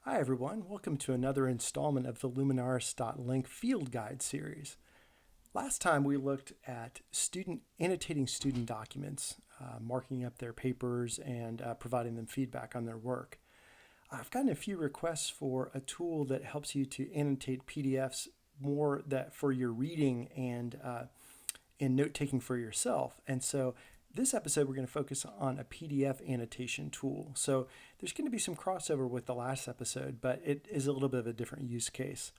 Hi everyone, welcome to another installment of the Luminaris.link field guide series. Last time we looked at annotating student documents, marking up their papers and providing them feedback on their work. I've gotten a few requests for a tool that helps you to annotate PDFs more that for your reading and note-taking for yourself. And so this episode, we're going to focus on a PDF annotation tool. So there's going to be some crossover with the last episode, but it is a little bit of a different use case.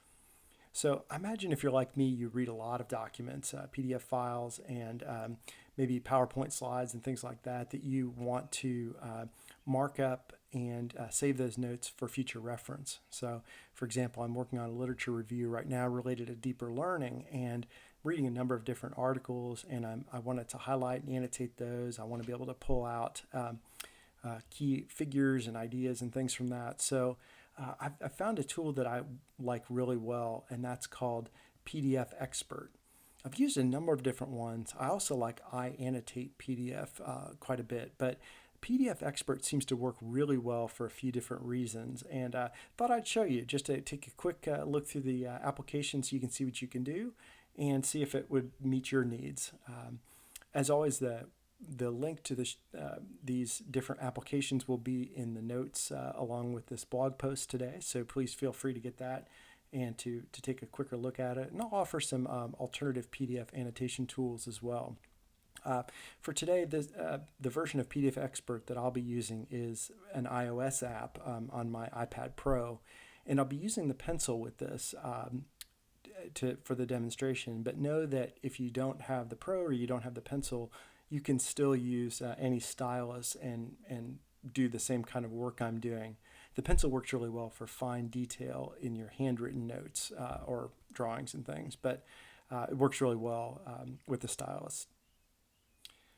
So imagine if you're like me, you read a lot of documents, PDF files, and maybe PowerPoint slides and things like that you want to mark up and save those notes for future reference. So, for example, I'm working on a literature review right now related to deeper learning and reading a number of different articles, and I wanted to highlight and annotate those. I want to be able to pull out key figures and ideas and things from that. So I found a tool that I like really well, and that's called PDF Expert. I've used a number of different ones. I also like Annotate PDF quite a bit, but PDF Expert seems to work really well for a few different reasons, and thought I'd show you just to take a quick look through the application so you can see what you can do and see if it would meet your needs. As always, the link to these different applications will be in the notes along with this blog post today, so please feel free to get that and to take a quicker look at it. And I'll offer some alternative PDF annotation tools as well. For today, the version of PDF Expert that I'll be using is an iOS app on my iPad Pro, and I'll be using the pencil with this for the demonstration. But know that if you don't have the Pro or you don't have the pencil, you can still use any stylus and do the same kind of work I'm doing. The pencil works really well for fine detail in your handwritten notes or drawings and things, but it works really well with the stylus.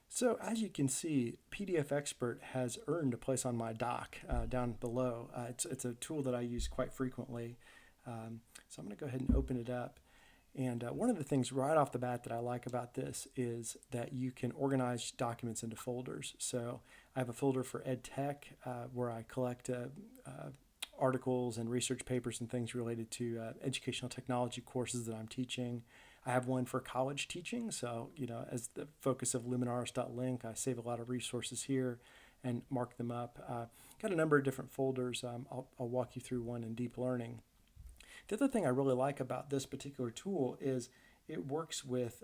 So as you can see, PDF Expert has earned a place on my dock down below. It's a tool that I use quite frequently. So I'm going to go ahead and open it up. And one of the things right off the bat that I like about this is that you can organize documents into folders. So I have a folder for EdTech where I collect articles and research papers and things related to educational technology courses that I'm teaching. I have one for college teaching, so as the focus of Luminaris.link, I save a lot of resources here and mark them up. Got a number of different folders. I'll walk you through one in deep learning. The other thing I really like about this particular tool is it works with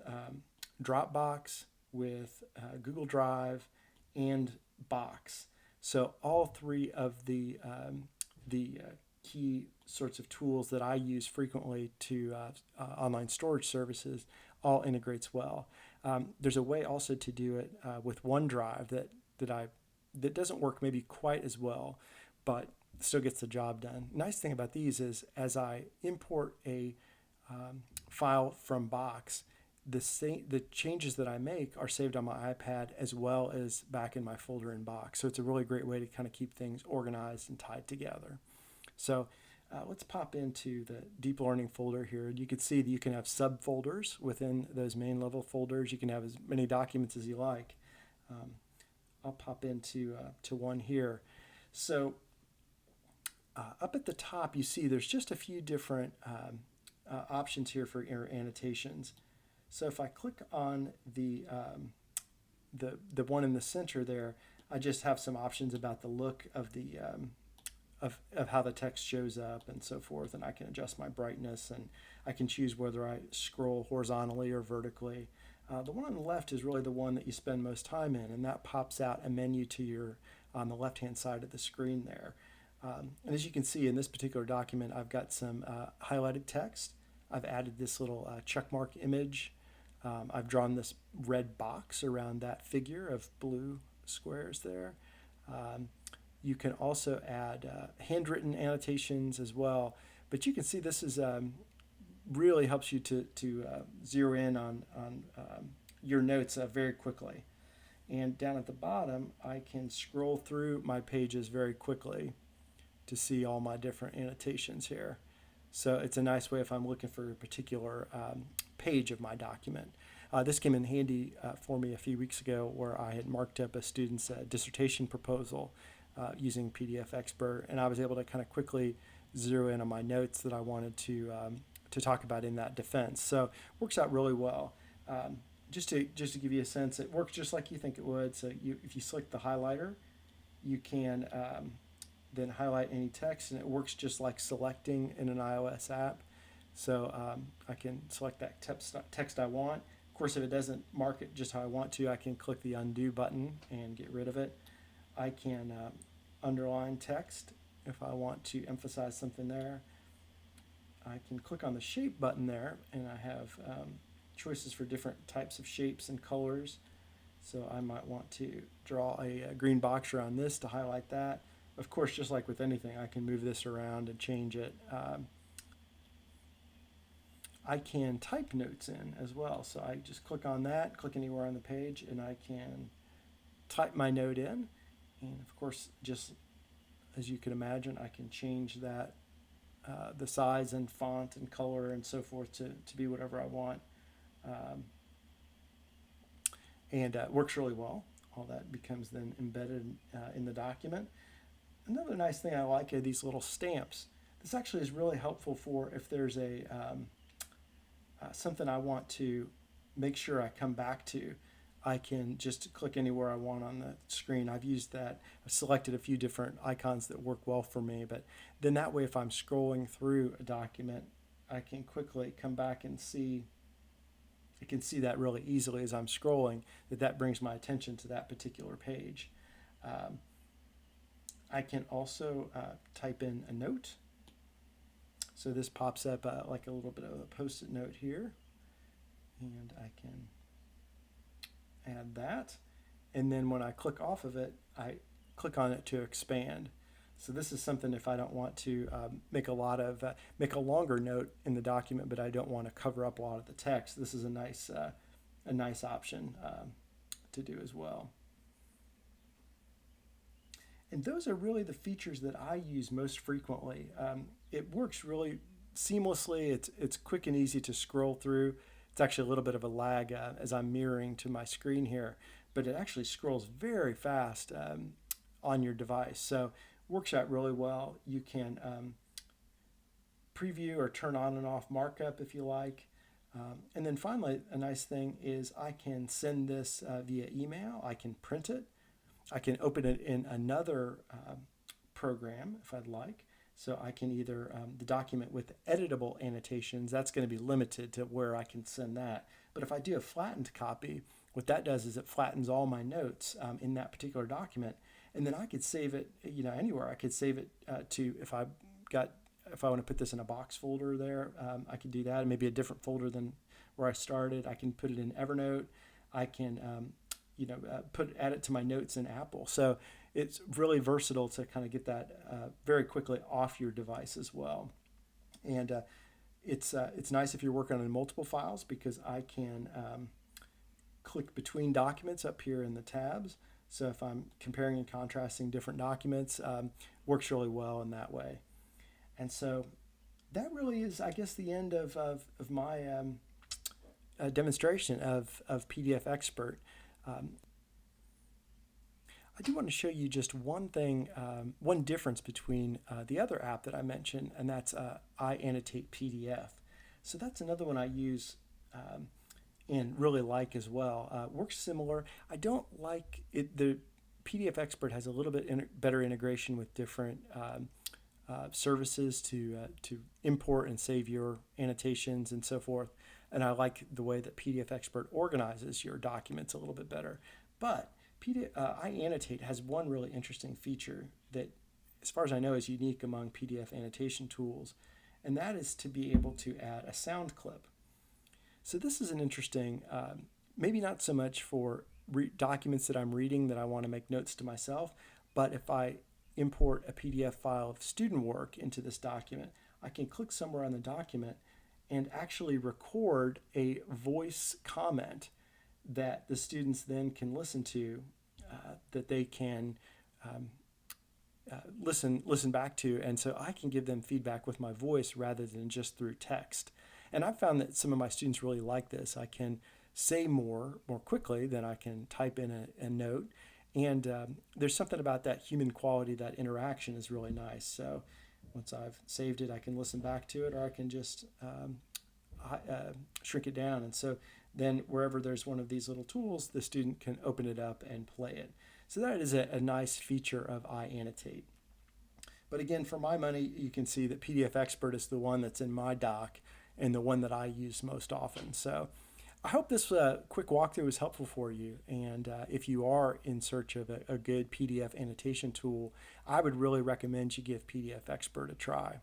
Dropbox, with Google Drive, and Box. So all three of the key sorts of tools that I use frequently to online storage services all integrates well. There's a way also to do it with OneDrive that doesn't work maybe quite as well, but still gets the job done. Nice thing about these is as I import a file from Box, the changes that I make are saved on my iPad as well as back in my folder in Box. So it's a really great way to kind of keep things organized and tied together. So let's pop into the deep learning folder here. You can see that you can have subfolders within those main level folders. You can have as many documents as you like. I'll pop into to one here. So up at the top, you see there's just a few different options here for annotations. So if I click on the one in the center there, I just have some options about the look of the of how the text shows up and so forth, and I can adjust my brightness, and I can choose whether I scroll horizontally or vertically. The one on the left is really the one that you spend most time in, and that pops out a menu to your on the left-hand side of the screen there. And as you can see in this particular document, I've got some highlighted text. I've added this little checkmark image. I've drawn this red box around that figure of blue squares there. You can also add handwritten annotations as well. But you can see this is really helps you to zero in on your notes very quickly. And down at the bottom, I can scroll through my pages very quickly to see all my different annotations here. So it's a nice way if I'm looking for a particular page of my document. This came in handy for me a few weeks ago where I had marked up a student's dissertation proposal using PDF Expert, and I was able to kind of quickly zero in on my notes that I wanted to talk about in that defense. So it works out really well. Just to give you a sense, it works just like you think it would. So if you select the highlighter, you can then highlight any text, and it works just like selecting in an iOS app. So I can select that text I want. Of course, if it doesn't mark it just how I want to, I can click the undo button and get rid of it. I can underline text if I want to emphasize something there. I can click on the shape button there, and I have choices for different types of shapes and colors. So I might want to draw a green box around this to highlight that. Of course, just like with anything, I can move this around and change it. I can type notes in as well. So I just click on that, click anywhere on the page, and I can type my note in. And of course, just as you can imagine, I can change that, the size and font and color and so forth to be whatever I want. And it works really well. All that becomes then embedded in the document. Another nice thing I like are these little stamps. This actually is really helpful for if there's a something I want to make sure I come back to. I can just click anywhere I want on the screen. I've used that. I've selected a few different icons that work well for me, but then that way if I'm scrolling through a document, I can quickly come back and see. I can see that really easily as I'm scrolling, that brings my attention to that particular page. I can also type in a note. So this pops up like a little bit of a post-it note here, and I can add that. And then when I click off of it, I click on it to expand. So this is something if I don't want to make a longer note in the document, but I don't want to cover up a lot of the text. This is a nice option to do as well. And those are really the features that I use most frequently. It works really seamlessly. It's quick and easy to scroll through. It's actually a little bit of a lag as I'm mirroring to my screen here, but it actually scrolls very fast on your device. So it works out really well. You can preview or turn on and off markup if you like. And then finally, a nice thing is I can send this via email. I can print it. I can open it in another program if I'd like. So I can either, the document with editable annotations, that's going to be limited to where I can send that. But if I do a flattened copy, what that does is it flattens all my notes in that particular document. And then I could save it, anywhere. I could save it to, if I want to put this in a box folder there, I could do that. Maybe a different folder than where I started. I can put it in Evernote. I can, add it to my notes in Apple. So it's really versatile to kind of get that very quickly off your device as well. And it's nice if you're working on multiple files because I can click between documents up here in the tabs. So if I'm comparing and contrasting different documents, works really well in that way. And so that really is, I guess, the end of my demonstration of PDF Expert. I do want to show you just one thing, one difference between the other app that I mentioned, and that's I Annotate PDF. So that's another one I use and really like as well. Works similar. I don't like it. The PDF Expert has a little bit better integration with different services to import and save your annotations and so forth. And I like the way that PDF Expert organizes your documents a little bit better. But I Annotate has one really interesting feature that, as far as I know, is unique among PDF annotation tools, and that is to be able to add a sound clip. So this is an interesting, maybe not so much for documents that I'm reading that I want to make notes to myself, but if I import a PDF file of student work into this document, I can click somewhere on the document and actually record a voice comment that the students then can listen to, that they can listen back to, and so I can give them feedback with my voice rather than just through text. And I've found that some of my students really like this. I can say more quickly than I can type in a note, And there's something about that human quality, that interaction is really nice. So once I've saved it, I can listen back to it, or I can just shrink it down. And so then wherever there's one of these little tools, the student can open it up and play it. So that is a nice feature of iAnnotate. But again, for my money, you can see that PDF Expert is the one that's in my doc and the one that I use most often. So I hope this quick walkthrough was helpful for you. And if you are in search of a good PDF annotation tool, I would really recommend you give PDF Expert a try.